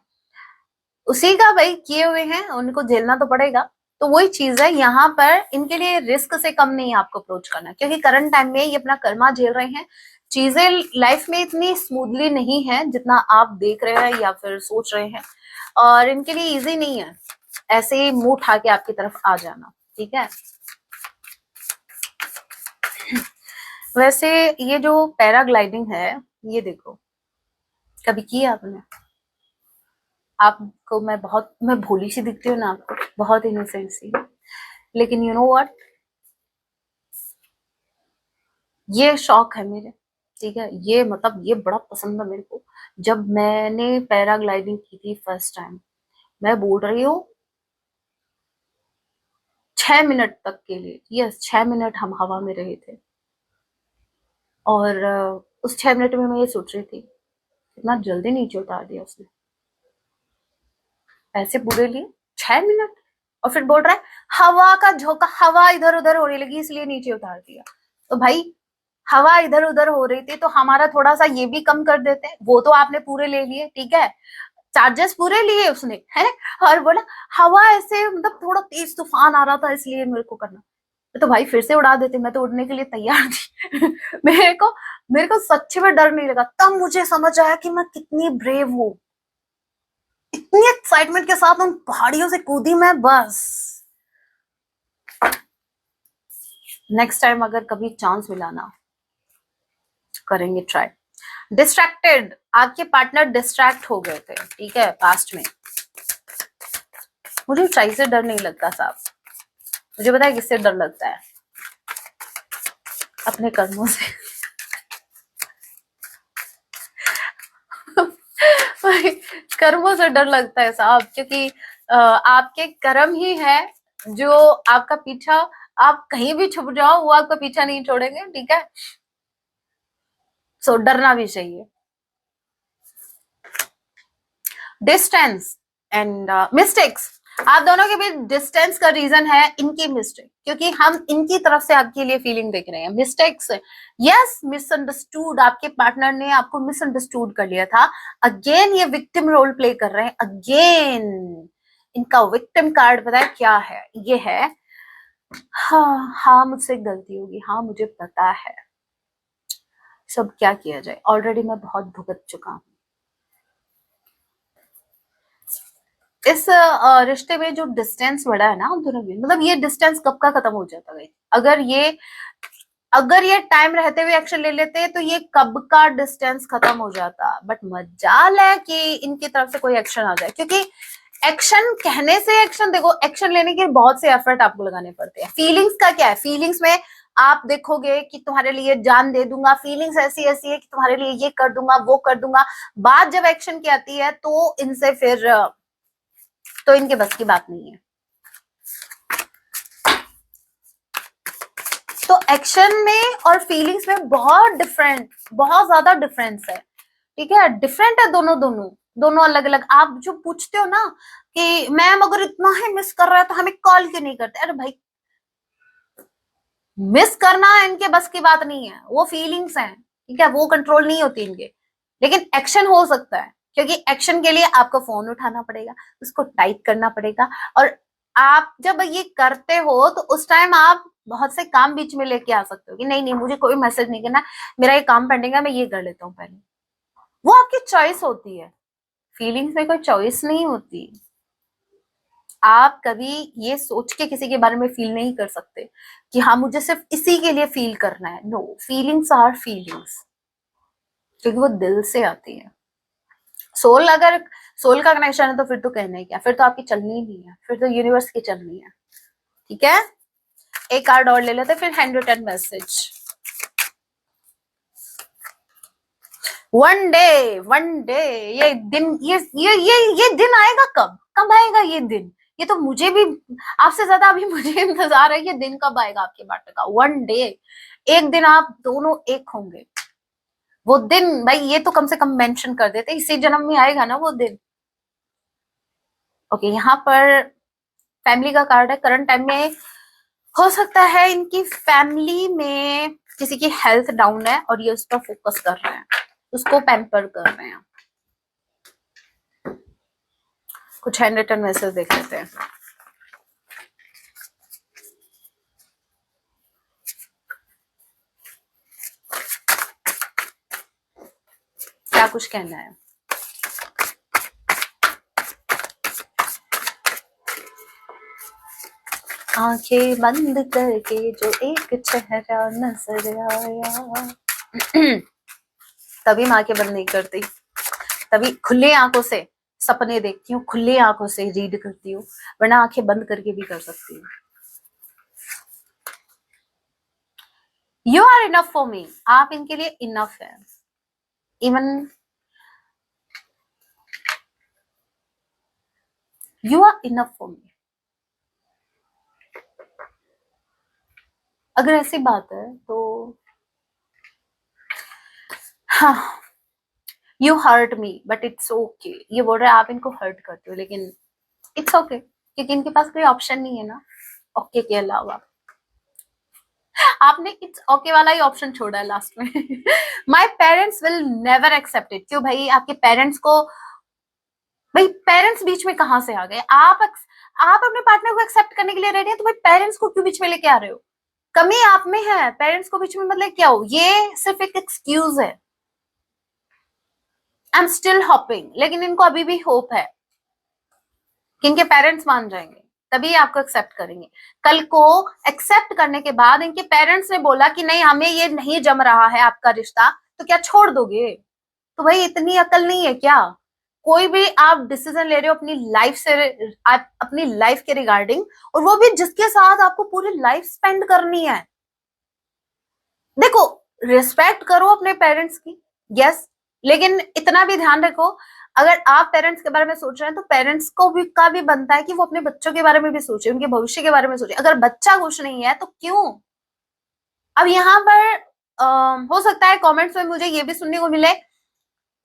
उसी का भाई किए हुए हैं, उनको झेलना तो पड़ेगा। तो वही चीज है, यहाँ पर इनके लिए रिस्क से कम नहीं है आपको अप्रोच करना, क्योंकि करंट टाइम में ये अपना कर्मा झेल रहे हैं। चीजें लाइफ में इतनी स्मूथली नहीं है जितना आप देख रहे हैं या फिर सोच रहे हैं, और इनके लिए इजी नहीं है ऐसे ही मुंह उठा के आपकी तरफ आ जाना, ठीक है। वैसे ये जो पैराग्लाइडिंग है, ये देखो, कभी किया आपने? आपको मैं भोली सी दिखती हूँ ना आपको, बहुत इनोसेंट सी, लेकिन यू नो व्हाट, ये शौक है मेरे, ठीक है। ये मतलब ये बड़ा पसंद है मेरे को। जब मैंने पैराग्लाइडिंग की थी फर्स्ट टाइम, मैं बोल रही हूँ 6 मिनट तक के लिए, यस 6 मिनट हम हवा में रहे थे। और उस 6 मिनट में मैं ये सोच रही थी, इतना जल्दी नीचे उतार दिया उसने, पैसे पूरे लिए 6 मिनट। और फिर बोल रहा है हवा का झोंका, हवा इधर उधर होने लगी इसलिए नीचे उतार दिया। तो भाई हवा इधर उधर हो रही थी तो हमारा थोड़ा सा ये भी कम कर देते हैं, वो तो आपने पूरे ले लिए, ठीक है, चार्जेस पूरे लिए उसने, है। और बोला हवा ऐसे मतलब थोड़ा तेज तूफान आ रहा था इसलिए मेरे को करना। तो भाई फिर से उड़ा देते, मैं तो उड़ने के लिए तैयार थी। मेरे को सच्ची में डर नहीं लगा। तब मुझे समझ आया कि मैं कितनी ब्रेव हूँ। इतनी एक्साइटमेंट के साथ उन पहाड़ियों से कूदी मैं, बस। नेक्स्ट टाइम अगर कभी चांस मिला ना, करेंगे ट्राई। डिस्ट्रैक्टेड, आपके पार्टनर डिस्ट्रैक्ट हो गए थे, ठीक है, पास्ट में। मुझे ऊंचाई से डर नहीं लगता साहब, मुझे पता है किससे डर लगता है, अपने कर्मों से। कर्मों से डर लगता है साहब, क्योंकि आपके कर्म ही है जो आपका पीछा, आप कहीं भी छुप जाओ वो आपका पीछा नहीं छोड़ेंगे, ठीक है। सो डरना भी चाहिए। डिस्टेंस एंड मिस्टेक्स, आप दोनों के बीच डिस्टेंस का रीजन है इनकी मिस्टेक, क्योंकि हम इनकी तरफ से आपके लिए फीलिंग देख रहे हैं। मिस्टेक्स, यस, मिसअंडरस्टूड, आपके पार्टनर ने आपको मिसअंडरस्टूड कर लिया था। अगेन ये विक्टिम रोल प्ले कर रहे हैं, अगेन इनका विक्टिम कार्ड पता है क्या है, ये है हाँ हाँ मुझसे गलती होगी, हाँ मुझे पता है, सब क्या किया जाए, ऑलरेडी मैं बहुत भुगत चुका हूं। इस रिश्ते में जो डिस्टेंस बढ़ा है ना हम दोनों में, मतलब ये डिस्टेंस कब का खत्म हो जाता है। अगर ये टाइम रहते हुए एक्शन ले लेते तो ये कब का डिस्टेंस खत्म हो जाता। बट मजाल है कि इनकी तरफ से कोई एक्शन आ जाए, क्योंकि एक्शन कहने से एक्शन, देखो एक्शन लेने के बहुत से एफर्ट आपको लगाने पड़ते हैं। फीलिंग्स का क्या है, फीलिंग्स में आप देखोगे कि तुम्हारे लिए जान दे दूंगा, फीलिंग्स ऐसी ऐसी है कि तुम्हारे लिए ये कर दूंगा वो कर दूंगा। बात जब एक्शन की आती है तो इनसे फिर तो इनके बस की बात नहीं है। तो एक्शन में और फीलिंग्स में बहुत ज्यादा डिफरेंस है, ठीक है, डिफरेंट है दोनों अलग अलग। आप जो पूछते हो ना कि मैम अगर इतना ही मिस कर रहा है तो हमें कॉल क्यों नहीं करते, अरे भाई मिस करना इनके बस की बात नहीं है, वो फीलिंग्स हैं, ठीक है, वो कंट्रोल नहीं होती इनके। लेकिन एक्शन हो सकता है, क्योंकि एक्शन के लिए आपको फोन उठाना पड़ेगा, उसको टाइप करना पड़ेगा, और आप जब ये करते हो तो उस टाइम आप बहुत से काम बीच में लेके आ सकते हो कि नहीं नहीं मुझे कोई मैसेज नहीं करना, मेरा ये काम पेंडिंग है, मैं ये कर लेता हूँ पहले। वो आपकी चॉइस होती है, फीलिंग्स में कोई चॉइस नहीं होती। आप कभी ये सोच के किसी के बारे में फील नहीं कर सकते कि हाँ मुझे सिर्फ इसी के लिए फील करना है। नो, फीलिंग्स आर फीलिंग्स, क्योंकि वो दिल से आती है। सोल, अगर सोल का कनेक्शन है तो फिर तो कहना ही क्या, फिर तो आपकी चलनी ही नहीं है, फिर तो यूनिवर्स की चलनी है, ठीक है। एक कार्ड और ले लेते, फिर hand written message. One day ये दिन, ये दिन आएगा, कब कब आएगा ये दिन, ये तो मुझे भी आपसे ज्यादा अभी मुझे इंतजार है ये दिन कब आएगा आपके पार्टनर का। वन डे, एक दिन आप दोनों एक होंगे। वो दिन भाई ये तो कम से कम मेंशन कर देते, इसी जन्म में आएगा ना वो दिन। ओके, यहाँ पर फैमिली का कार्ड है। करंट टाइम में हो सकता है इनकी फैमिली में किसी की हेल्थ डाउन है और ये उस पर फोकस कर रहे हैं, उसको पैम्पर कर रहे हैं। कुछ हैंड रिटन मैसेज देख लेते हैं। क्या कुछ कहना है। आंखें बंद करके जो एक चेहरा नजर आया तभी माँ के बंद नहीं करती, तभी खुले आंखों से सपने देखती हूँ, खुले आंखों से रीड करती हूँ, वरना आंखें बंद करके भी कर सकती हूँ। You are enough for me, आप इनके लिए इनफ है। Even you are enough for me. अगर ऐसी बात है तो हाँ, you hurt me but it's okay. ये बोल रहे हैं आप इनको हर्ट करते हो, लेकिन इट्स ओके क्योंकि इनके पास कोई ऑप्शन नहीं है ना ओके के अलावा। आपने इट्स ओके वाला ही ऑप्शन छोड़ा है लास्ट में। My parents will never accept it. क्यों भाई, आपके पेरेंट्स को, भाई पेरेंट्स बीच में कहां से आ गए? आप अपने पार्टनर को एक्सेप्ट करने के लिए रेडी है, तो भाई पेरेंट्स को क्यों बीच में लेके आ रहे हो? कमी आप में है, पेरेंट्स को बीच में मतलब क्या हो? ये सिर्फ एक एक्सक्यूज है। आई एम स्टिल होपिंग, लेकिन इनको अभी भी होप है कि इनके पेरेंट्स मान जाएंगे तभी आपको एक्सेप्ट करेंगे। कल को एक्सेप्ट करने के बाद इनके पेरेंट्स ने बोला कि नहीं हमें ये नहीं जम रहा है आपका रिश्ता, तो क्या छोड़ दोगे? तो भाई इतनी अकल नहीं है क्या? कोई भी आप डिसीजन ले रहे हो अपनी लाइफ से, आप अपनी लाइफ के रिगार्डिंग, और वो भी जिसके साथ आपको पूरी लाइफ स्पेंड करनी है। देखो, रिस्पेक्ट करो अपने पेरेंट्स की, यस, लेकिन इतना भी ध्यान रखो, अगर आप पेरेंट्स के बारे में सोच रहे हैं तो पेरेंट्स को भी का भी बनता है कि वो अपने बच्चों के बारे में भी सोचे, उनके भविष्य के बारे में सोचे। अगर बच्चा खुश नहीं है तो क्यों? अब यहाँ पर हो सकता है कमेंट्स में मुझे ये भी सुनने को मिले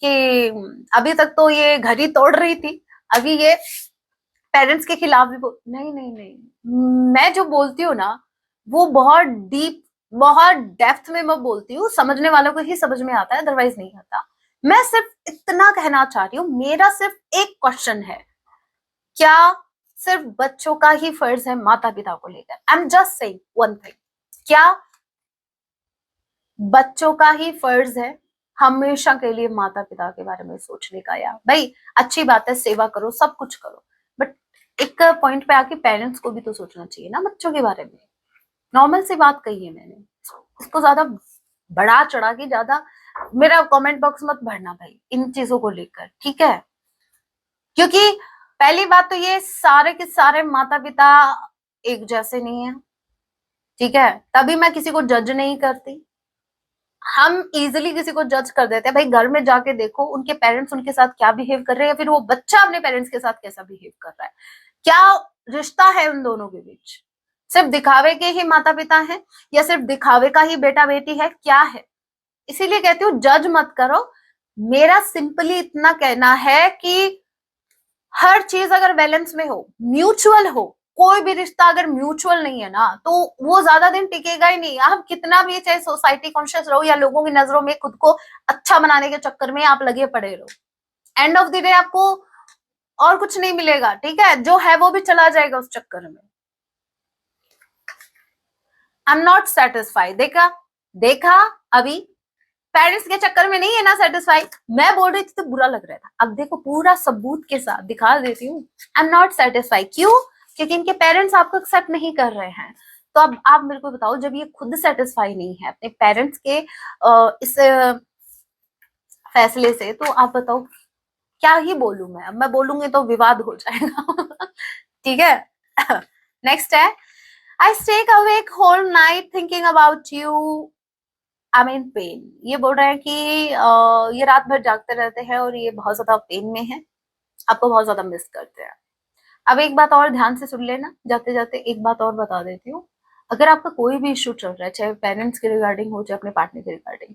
कि अभी तक तो ये घर ही तोड़ रही थी, अभी ये पेरेंट्स के खिलाफ भी नहीं नहीं नहीं, मैं जो बोलती हूँ ना वो बहुत डीप, बहुत डेप्थ में मैं बोलती हूँ, समझने वालों को ही समझ में आता है, अदरवाइज नहीं आता। मैं सिर्फ इतना कहना चाह रही हूँ, मेरा सिर्फ एक क्वेश्चन है, क्या सिर्फ बच्चों का ही फर्ज है माता पिता को लेकर? I am just saying one thing, क्या बच्चों का ही फर्ज है हमेशा के लिए माता पिता के बारे में सोचने का? या भाई अच्छी बात है, सेवा करो, सब कुछ करो, बट एक पॉइंट पे आके पेरेंट्स को भी तो सोचना चाहिए ना बच्चों के बारे में। नॉर्मल सी बात कही है मैंने, इसको ज्यादा बढ़ा चढ़ा के ज्यादा मेरा कमेंट बॉक्स मत भरना भाई इन चीजों को लेकर, ठीक है? क्योंकि पहली बात तो ये सारे के सारे माता पिता एक जैसे नहीं है, ठीक है? तभी मैं किसी को जज नहीं करती। हम इजिली किसी को जज कर देते हैं। भाई घर में जाके देखो उनके पेरेंट्स उनके साथ क्या बिहेव कर रहे हैं, या फिर वो बच्चा अपने पेरेंट्स के साथ कैसा बिहेव कर रहा है, क्या रिश्ता है उन दोनों के बीच? सिर्फ दिखावे के ही माता पिता हैं या सिर्फ दिखावे का ही बेटा बेटी है, क्या है? इसीलिए कहती हूँ जज मत करो। मेरा सिंपली इतना कहना है कि हर चीज अगर बैलेंस में हो, म्यूचुअल हो, कोई भी रिश्ता अगर म्यूचुअल नहीं है ना तो वो ज्यादा दिन टिकेगा ही नहीं। आप कितना भी चाहे सोसाइटी कॉन्शियस रहो या लोगों की नजरों में खुद को अच्छा बनाने के चक्कर में आप लगे पड़े रहो, एंड ऑफ द डे आपको और कुछ नहीं मिलेगा, ठीक है? जो है वो भी चला जाएगा उस चक्कर में। I am not satisfied. देखा देखा, अभी पेरेंट्स के चक्कर में नहीं है ना सेटिस्फाइड। मैं बोल रही थी तो बुरा लग रहा था, अब देखो पूरा सबूत के साथ दिखा देती हूँ। I am not satisfied. क्यों? क्योंकि इनके पेरेंट्स आपको एक्सेप्ट नहीं कर रहे हैं। तो अब आप मेरे को बताओ, जब ये खुद सेटिस्फाई नहीं है अपने पेरेंट्स के इस फैसले से, तो आप बताओ क्या ही बोलूं मैं? अब मैं बोलूंगी तो विवाद हो जाएगा। ठीक है। नेक्स्ट है, I stay awake whole night thinking about you, I am in pain. ये बोल रहे हैं कि ये रात भर जागते रहते हैं और ये बहुत ज्यादा पेन में है, आपको बहुत ज्यादा मिस करते हैं। अब एक बात और ध्यान से सुन लेना, जाते जाते एक बात और बता देती हूँ। अगर आपका कोई भी इश्यू चल रहा है, चाहे पेरेंट्स के रिगार्डिंग हो चाहे अपने पार्टनर के रिगार्डिंग,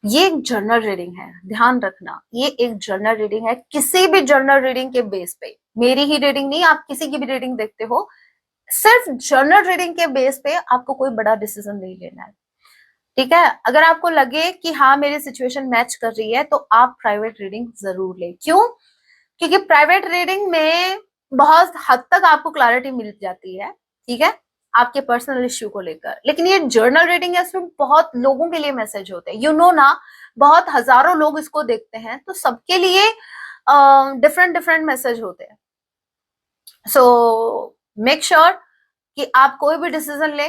ये एक जर्नल रीडिंग है, ध्यान रखना। ये एक जर्नल रीडिंग है। किसी भी जर्नल रीडिंग के बेस पे, मेरी ही रीडिंग नहीं, आप किसी की भी रीडिंग देखते हो, सिर्फ जर्नल रीडिंग के बेस पे आपको कोई बड़ा डिसीजन नहीं लेना है, ठीक है? अगर आपको लगे कि हाँ मेरी सिचुएशन मैच कर रही है तो आप प्राइवेट रीडिंग जरूर ले। क्यों? क्योंकि प्राइवेट रीडिंग में बहुत हद तक आपको क्लैरिटी मिल जाती है, ठीक है? आपके पर्सनल इश्यू को लेकर। लेकिन ये जर्नल रीडिंग है, इसमें बहुत लोगों के लिए मैसेज होते हैं, ना, बहुत हजारों लोग इसको देखते हैं, तो सबके लिए डिफरेंट डिफरेंट मैसेज होते हैं। सो मेक श्योर कि आप कोई भी डिसीजन ले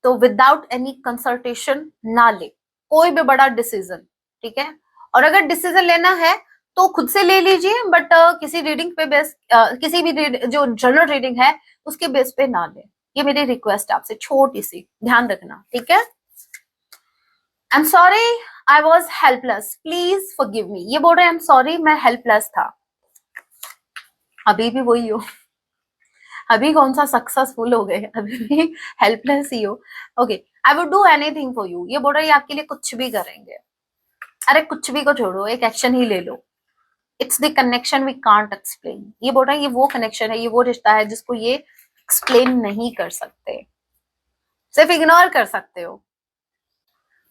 तो विदाउट एनी कंसल्टेशन ना ले, कोई भी बड़ा डिसीजन, ठीक है। और अगर डिसीजन लेना है तो खुद से ले लीजिए, बट किसी रीडिंग पे बेस, किसी भी जो जनरल रीडिंग है उसके बेस पे ना ले। ये मेरी रिक्वेस्ट आपसे छोटी सी, ध्यान रखना, ठीक है। I am sorry, I was helpless, please forgive me. ये बोल रहे हैं आई एम सॉरी, मैं हेल्पलेस था। अभी भी वही हो, अभी कौन सा सक्सेसफुल हो गए, अभी भी हेल्पलेस ही हो। Okay, I would do anything for you. ये बोल रहे हैं आपके लिए कुछ भी करेंगे। अरे कुछ भी को छोड़ो, एक एक्शन ही ले लो। It's the connection we can't explain. ये बोल रहे हैं ये वो कनेक्शन है, ये वो रिश्ता है जिसको ये एक्सप्लेन नहीं कर सकते, सिर्फ इग्नोर कर सकते हो।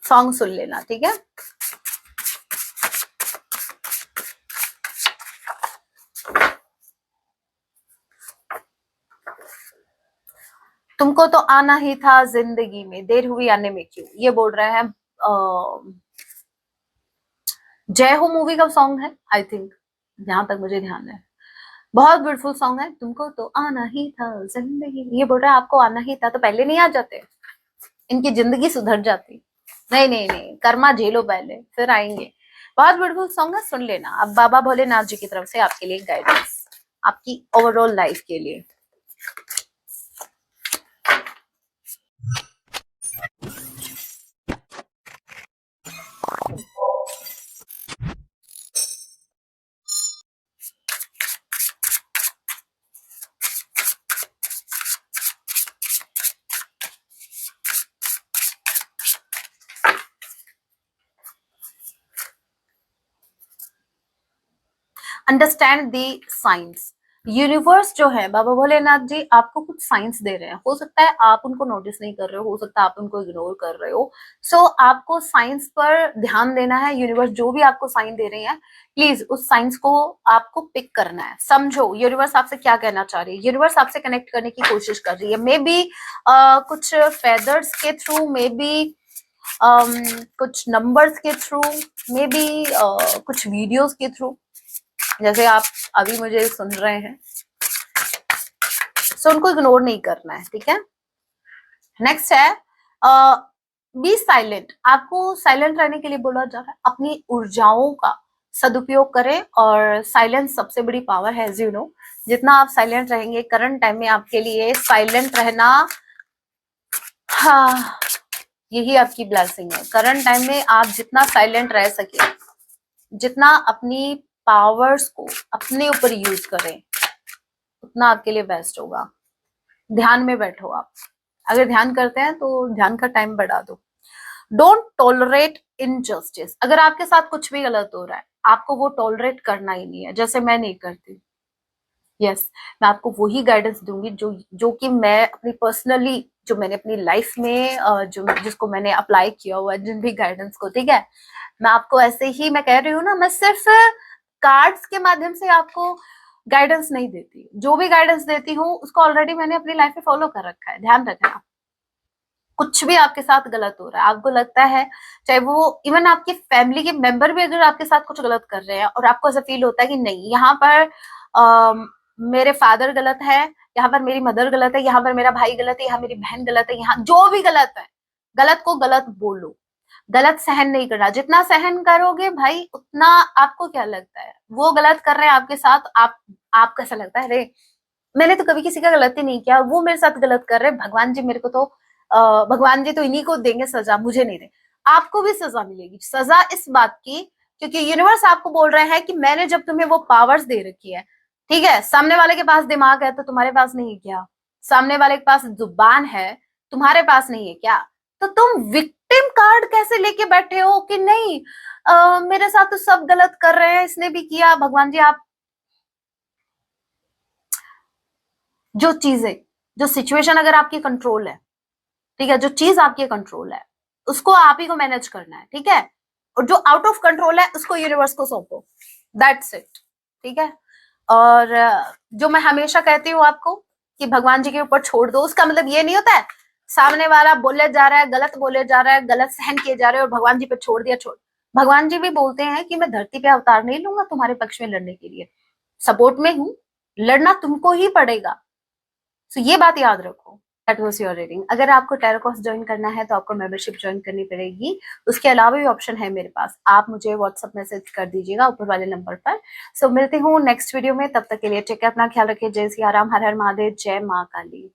सॉन्ग सुन लेना, ठीक है। तुमको तो आना ही था जिंदगी में, देर हुई आने में क्यों। ये बोल रहे हैं जय हो मूवी का सॉन्ग है आई थिंक, जहां तक मुझे ध्यान है। बहुत ब्यूटीफुल सॉन्ग है। तुमको तो आना ही था जिंदगी, ये बोल रहा है आपको आना ही था तो पहले नहीं आ जाते, इनकी जिंदगी सुधर जाती। नहीं नहीं नहीं, कर्मा झेलो पहले फिर आएंगे। बहुत ब्यूटीफुल सॉन्ग है, सुन लेना। अब बाबा भोलेनाथ जी की तरफ से आपके लिए गाइडेंस, आपकी ओवरऑल लाइफ के लिए। Understand the science. यूनिवर्स जो है, बाबा भोलेनाथ जी आपको कुछ साइंस दे रहे हैं। हो सकता है आप उनको नोटिस नहीं कर रहे हो सकता है आप उनको इग्नोर कर रहे हो। सो आपको साइंस पर ध्यान देना है। यूनिवर्स जो भी आपको साइन दे रहे हैं, प्लीज उस साइंस को आपको पिक करना है। समझो यूनिवर्स आपसे क्या कहना चाह रही है। यूनिवर्स आपसे कनेक्ट करने की कोशिश कर रही है, मे बी कुछ फेदर्स के थ्रू, मे बी कुछ नंबर्स के थ्रू, मे बी कुछ वीडियोस के थ्रू, जैसे आप अभी मुझे सुन रहे हैं। सो उनको इग्नोर नहीं करना है, ठीक है। नेक्स्ट है बी साइलेंट। आपको साइलेंट रहने के लिए बोला जा रहा है। अपनी ऊर्जाओं का सदुपयोग करें, और साइलेंस सबसे बड़ी पावर है, एज यू नो। जितना आप साइलेंट रहेंगे करंट टाइम में, आपके लिए साइलेंट रहना, हाँ, यही आपकी ब्लेसिंग है। करंट टाइम में आप जितना साइलेंट रह सके, जितना अपनी पावर्स को अपने ऊपर यूज करें, उतना आपके लिए बेस्ट होगा। ध्यान में बैठो आप, अगर ध्यान करते हैं तो ध्यान का टाइम बढ़ा दो। Don't tolerate injustice. अगर आपके साथ कुछ भी गलत हो रहा है, आपको वो टॉलरेट करना ही नहीं है, जैसे मैं नहीं करती। यस, मैं आपको वही गाइडेंस दूंगी जो कि मैं अपनी पर्सनली, जो मैंने अपनी लाइफ में जो जिसको मैंने अप्लाई किया हुआ है, जिन भी गाइडेंस को, ठीक है। मैं आपको ऐसे ही, मैं कह रही हूँ ना, मैं सिर्फ कार्ड्स के माध्यम से आपको गाइडेंस नहीं देती। जो भी गाइडेंस देती हूँ उसको ऑलरेडी मैंने अपनी लाइफ में फॉलो कर रखा है। ध्यान रखना, कुछ भी आपके साथ गलत हो रहा है, आपको लगता है, चाहे वो इवन आपके फैमिली के मेंबर भी अगर आपके साथ कुछ गलत कर रहे हैं, और आपको ऐसा फील होता है कि नहीं, यहाँ पर मेरे फादर गलत है, यहाँ पर मेरी मदर गलत है, यहाँ पर मेरा भाई गलत है, यहाँ मेरी बहन गलत है, यहाँ जो भी गलत है, गलत को गलत बोलो। गलत सहन नहीं करना। जितना सहन करोगे भाई, उतना आपको क्या लगता है, वो गलत कर रहे हैं आपके साथ, आपको ऐसा लगता है अरे मैंने तो कभी किसी का गलती नहीं किया, वो मेरे साथ गलत कर रहे हैं, भगवान जी मेरे को तो भगवान जी तो इन्हीं को देंगे सजा, मुझे नहीं दे। आपको भी सजा मिलेगी। सजा इस बात की, क्योंकि यूनिवर्स आपको बोल रहे हैं कि मैंने जब तुम्हें वो पावर्स दे रखी है, ठीक है, सामने वाले के पास दिमाग है तो तुम्हारे पास नहीं है क्या? सामने वाले के पास जुबान है, तुम्हारे पास नहीं है क्या? तो तुम विक्टिम कार्ड कैसे लेके बैठे हो कि नहीं, मेरे साथ तो सब गलत कर रहे हैं, इसने भी किया, भगवान जी आप, जो चीजें, जो सिचुएशन अगर आपकी कंट्रोल है, ठीक है, जो चीज आपके कंट्रोल है उसको आप ही को मैनेज करना है, ठीक है। और जो आउट ऑफ कंट्रोल है उसको यूनिवर्स को सौंपो, दैट्स इट, ठीक है। और जो मैं हमेशा कहती हूँ आपको, कि भगवान जी के ऊपर छोड़ दो, उसका मतलब ये नहीं होता है सामने वाला बोले जा रहा है, गलत बोले जा रहा है, गलत सहन किए जा रहे हैं और भगवान जी पे छोड़ दिया, छोड़। भगवान जी भी बोलते हैं कि मैं धरती पे अवतार नहीं लूंगा तुम्हारे पक्ष में लड़ने के लिए, सपोर्ट में हूं, लड़ना तुमको ही पड़ेगा। तो ये बात याद रखो। That was your reading. अगर आपको टैरो कोर्स ज्वाइन करना है तो आपको मेंबरशिप ज्वाइन करनी पड़ेगी। उसके अलावा भी ऑप्शन है मेरे पास, आप मुझे व्हाट्सएप मैसेज कर दीजिएगा ऊपर वाले नंबर पर। सो मिलते हूँ नेक्स्ट वीडियो में, तब तक के लिए टेक केयर, अपना ख्याल रखिए। जय सिया राम, हर हर महादेव, जय माँ काली।